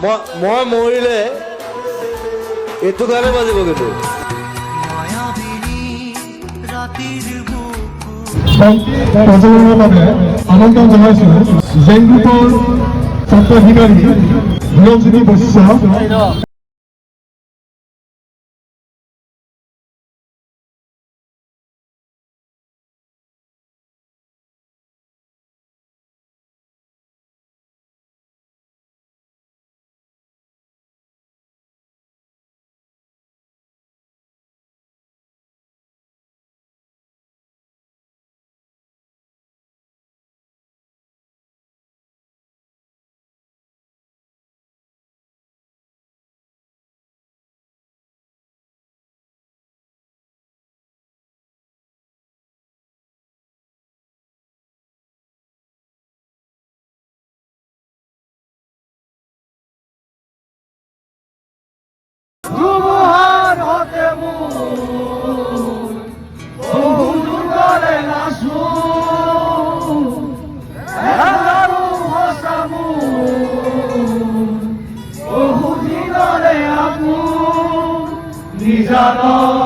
মই মৰিলে এইটো গানে বাজিব কিন্তু প্ৰজন্মৰ বাবে আমন্ত্ৰণ জনাইছো জেন গ্ৰুপৰ স্বত্বাধিকাৰী বিৰঞ্জিনী বৈশ্য নিজান